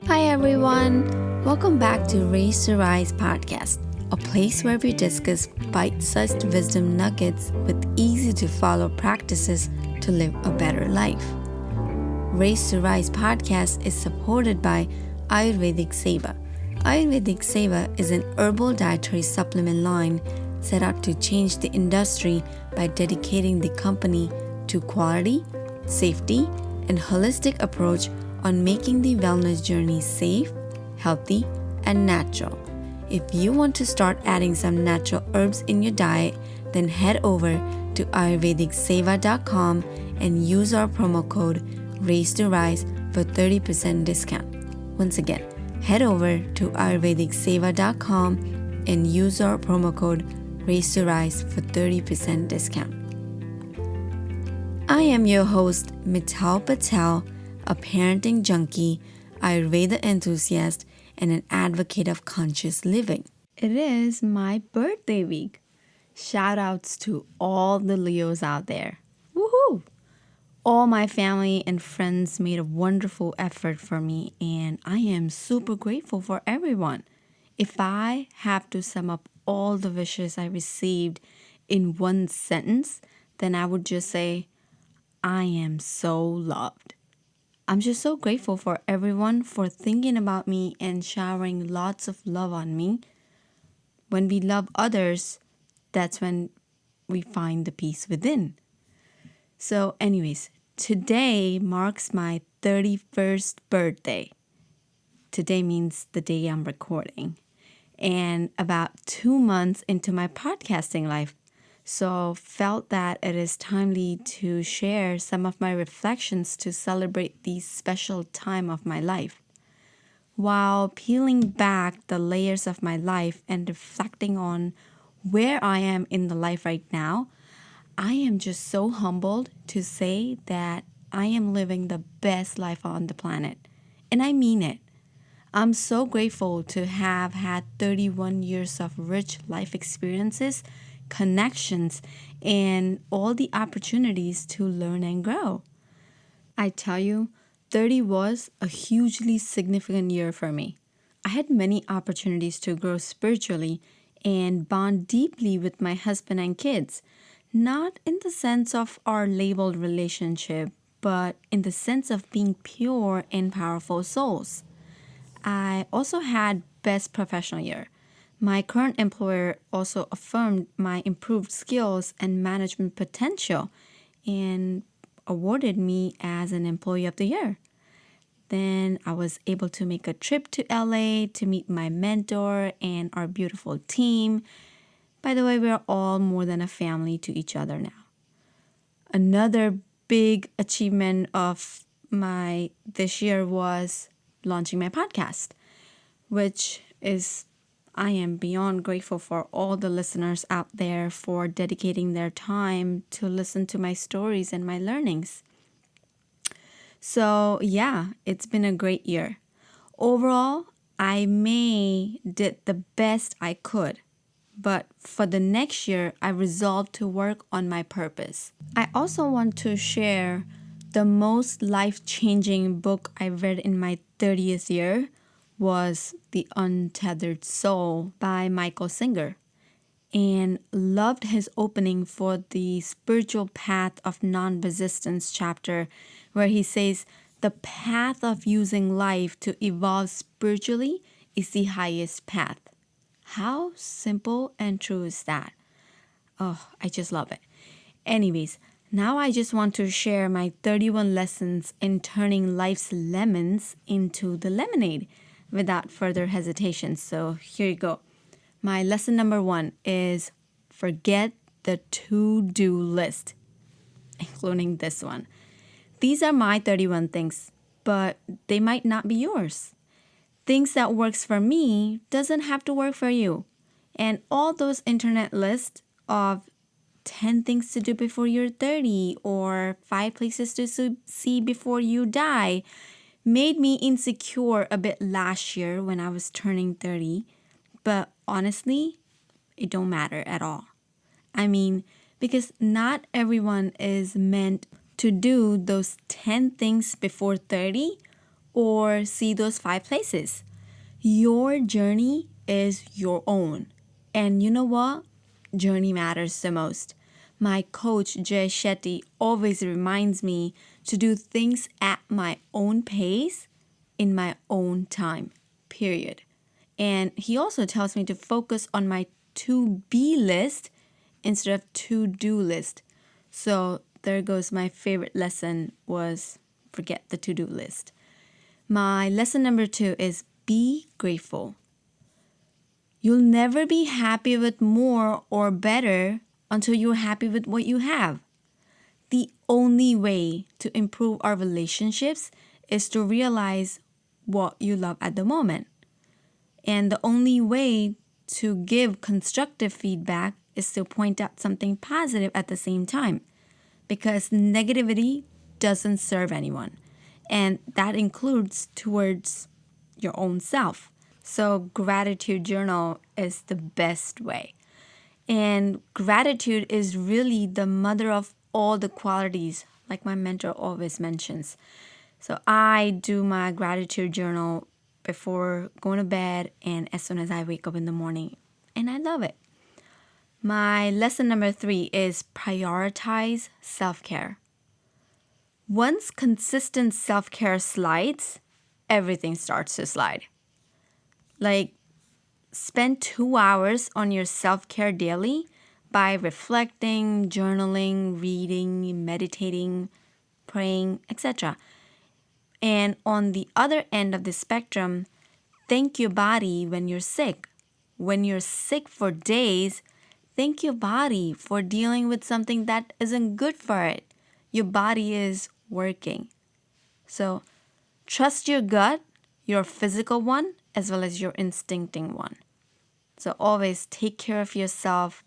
Hi everyone, welcome back to Raise to Rise podcast, a place where we discuss bite-sized wisdom nuggets with easy-to-follow practices to live a better life. Raise to Rise podcast is supported by Ayurvedic Seva. Ayurvedic Seva is an herbal dietary supplement line set out to change the industry by dedicating the company to quality, safety, and holistic approach on making the wellness journey safe, healthy, and natural. If you want to start adding some natural herbs in your diet, then head over to ayurvedicseva.com and use our promo code RAISE2RISE for 30% discount. Once again, head over to ayurvedicseva.com and use our promo code RAISE2RISE for 30% discount. I am your host, Mital Patel, a parenting junkie, Ayurveda enthusiast, and an advocate of conscious living. It is my birthday week. Shout outs to all the Leos out there. Woohoo! All my family and friends made a wonderful effort for me, and I am super grateful for everyone. If I have to sum up all the wishes I received in one sentence, then I would just say, I am so loved. I'm just so grateful for everyone for thinking about me and showering lots of love on me. When we love others, that's when we find the peace within. So anyways, today marks my 31st birthday. Today means the day I'm recording. And about 2 months into my podcasting life. So felt that it is timely to share some of my reflections to celebrate this special time of my life. While peeling back the layers of my life and reflecting on where I am in the life right now, I am just so humbled to say that I am living the best life on the planet. And I mean it. I'm so grateful to have had 31 years of rich life experiences, connections, and all the opportunities to learn and grow. I tell you, 30 was a hugely significant year for me. I had many opportunities to grow spiritually and bond deeply with my husband and kids, not in the sense of our labeled relationship, but in the sense of being pure and powerful souls. I also had best professional year. My current employer also affirmed my improved skills and management potential and awarded me as an employee of the year. Then I was able to make a trip to LA to meet my mentor and our beautiful team. By the way, we're all more than a family to each other now. Another big achievement of my this year was launching my podcast, which is I am beyond grateful for all the listeners out there for dedicating their time to listen to my stories and my learnings. So, yeah, it's been a great year. Overall, I may did the best I could, but for the next year, I resolved to work on my purpose. I also want to share the most life-changing book I read in my 30th year was The Untethered Soul by Michael Singer, and loved his opening for the spiritual path of non-resistance chapter where he says the path of using life to evolve spiritually is the highest path. How simple and true is that? Oh, I just love it. Anyways, now I just want to share my 31 lessons in turning life's lemons into the lemonade without further hesitation. So here you go. My lesson number 1 is forget the to-do list, including this one. These are my 31 things, but they might not be yours. Things that works for me doesn't have to work for you. And all those internet lists of 10 things to do before you're 30 or 5 places to see before you die made me insecure a bit last year when I was turning 30. But honestly, it don't matter at all. I mean, because not everyone is meant to do those 10 things before 30 or see those 5 places. Your journey is your own. And you know what? Journey matters the most. My coach, Jay Shetty, always reminds me to do things at my own pace in my own time, period. And he also tells me to focus on my to-be list instead of to-do list. So there goes my favorite lesson was forget the to-do list. My lesson number 2 is be grateful. You'll never be happy with more or better until you're happy with what you have. The only way to improve our relationships is to realize what you love at the moment. And the only way to give constructive feedback is to point out something positive at the same time. Because negativity doesn't serve anyone. And that includes towards your own self. So gratitude journal is the best way. And gratitude is really the mother of all the qualities, like my mentor always mentions. So I do my gratitude journal before going to bed and as soon as I wake up in the morning. And I love it. My lesson number 3 is prioritize self-care. Once consistent self-care slides, everything starts to slide. Like, spend 2 hours on your self-care daily by reflecting, journaling, reading, meditating, praying, etc. And on the other end of the spectrum, thank your body when you're sick. When you're sick for days, thank your body for dealing with something that isn't good for it. Your body is working. So trust your gut, your physical one, as well as your instincting one. So always take care of yourself.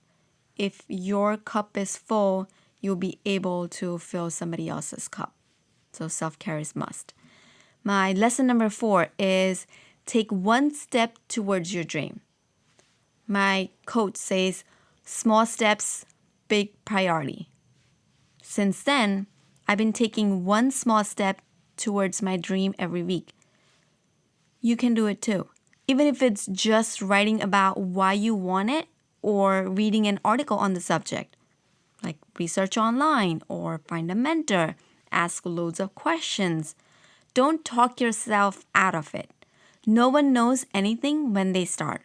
If your cup is full, you'll be able to fill somebody else's cup. So self-care is must. My lesson number 4 is take one step towards your dream. My coach says, small steps, big priority. Since then, I've been taking one small step towards my dream every week. You can do it too. Even if it's just writing about why you want it or reading an article on the subject, like research online or find a mentor, ask loads of questions. Don't talk yourself out of it. No one knows anything when they start.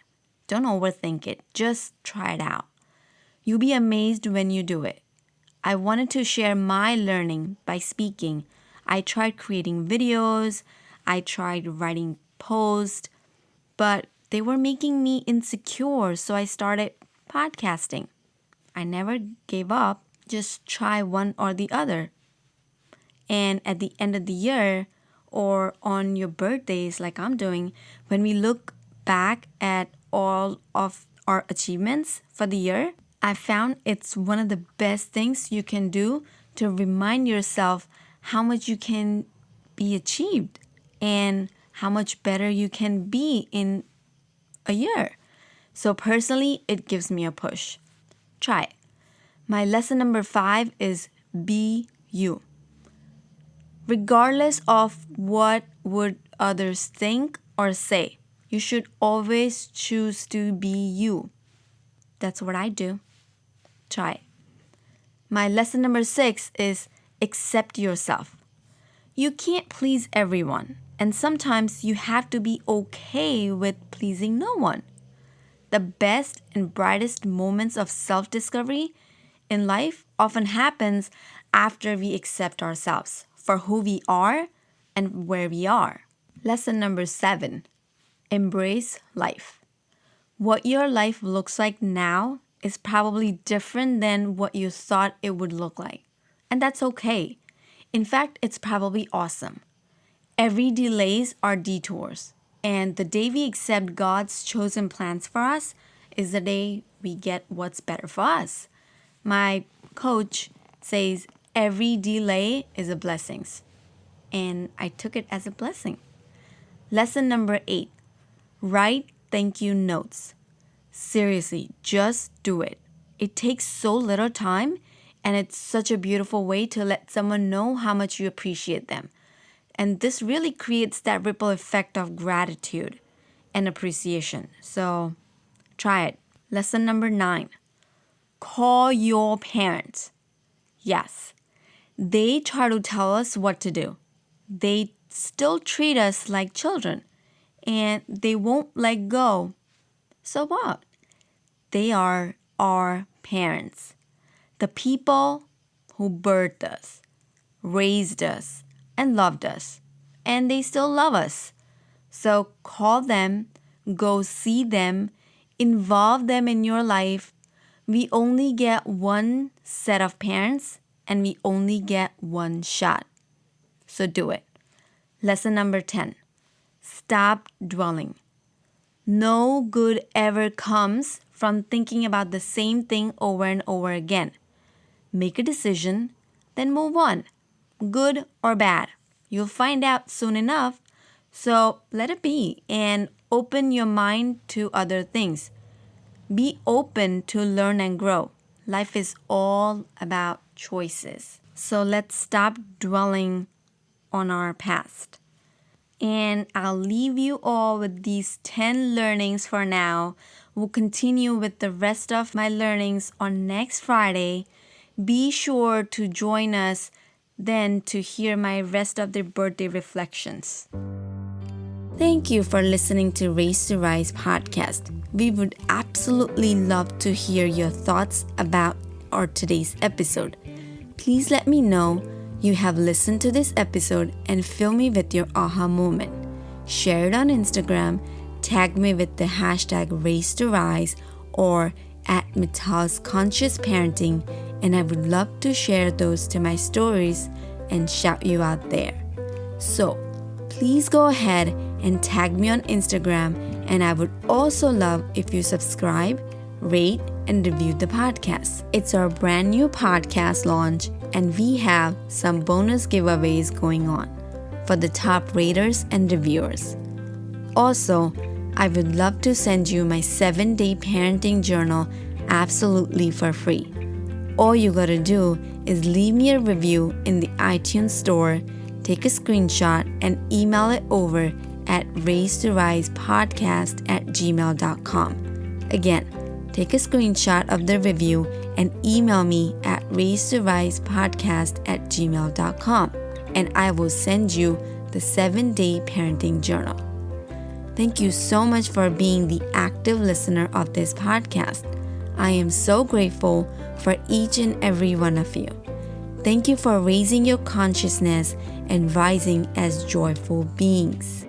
Don't overthink it. Just try it out. You'll be amazed when you do it. I wanted to share my learning by speaking. I tried creating videos. I tried writing posts, but they were making me insecure, so I started podcasting. I never gave up. Just try one or the other. And at the end of the year or on your birthdays like I'm doing, when we look back at all of our achievements for the year, I found it's one of the best things you can do to remind yourself how much you can be achieved and how much better you can be in a year. So personally, it gives me a push. Try it. My lesson number 5 is be you. Regardless of what would others think or say, you should always choose to be you. That's what I do. Try it. My lesson number 6 is accept yourself. You can't please everyone, and sometimes you have to be okay with pleasing no one. The best and brightest moments of self-discovery in life often happens after we accept ourselves for who we are and where we are. Lesson number 7, embrace life. What your life looks like now is probably different than what you thought it would look like. And that's okay. In fact, it's probably awesome. Every delays are detours. And the day we accept God's chosen plans for us is the day we get what's better for us. My coach says every delay is a blessing. And I took it as a blessing. Lesson number 8, write thank you notes. Seriously, just do it. It takes so little time and it's such a beautiful way to let someone know how much you appreciate them. And this really creates that ripple effect of gratitude and appreciation. So try it. Lesson number 9. Call your parents. Yes, they try to tell us what to do. They still treat us like children and they won't let go. So what? They are our parents, the people who birthed us, raised us, and loved us. And they still love us. So call them, go see them, involve them in your life. We only get one set of parents and we only get one shot. So do it. Lesson number 10. Stop dwelling. No good ever comes from thinking about the same thing over and over again. Make a decision, then move on. Good or bad. You'll find out soon enough. So let it be and open your mind to other things. Be open to learn and grow. Life is all about choices. So let's stop dwelling on our past. And I'll leave you all with these 10 learnings for now. We'll continue with the rest of my learnings on next Friday. Be sure to join us then to hear my rest of the birthday reflections. Thank you for listening to Raise to Rise podcast. We would absolutely love to hear your thoughts about our today's episode. Please let me know you have listened to this episode and fill me with your aha moment. Share it on Instagram, tag me with the hashtag Raise to Rise or at Mital's Conscious Parenting, and I would love to share those to my stories and shout you out there. So please go ahead and tag me on Instagram, and I would also love if you subscribe, rate, and review the podcast. It's our brand new podcast launch, and we have some bonus giveaways going on for the top raters and reviewers. Also, I would love to send you my 7-day parenting journal absolutely for free. All you gotta do is leave me a review in the iTunes store, take a screenshot, and email it over at raisetorisepodcast@gmail.com. Again, take a screenshot of the review and email me at raisetorisepodcast@gmail.com, and I will send you the 7-day parenting journal. Thank you so much for being the active listener of this podcast. I am so grateful for each and every one of you. Thank you for raising your consciousness and rising as joyful beings.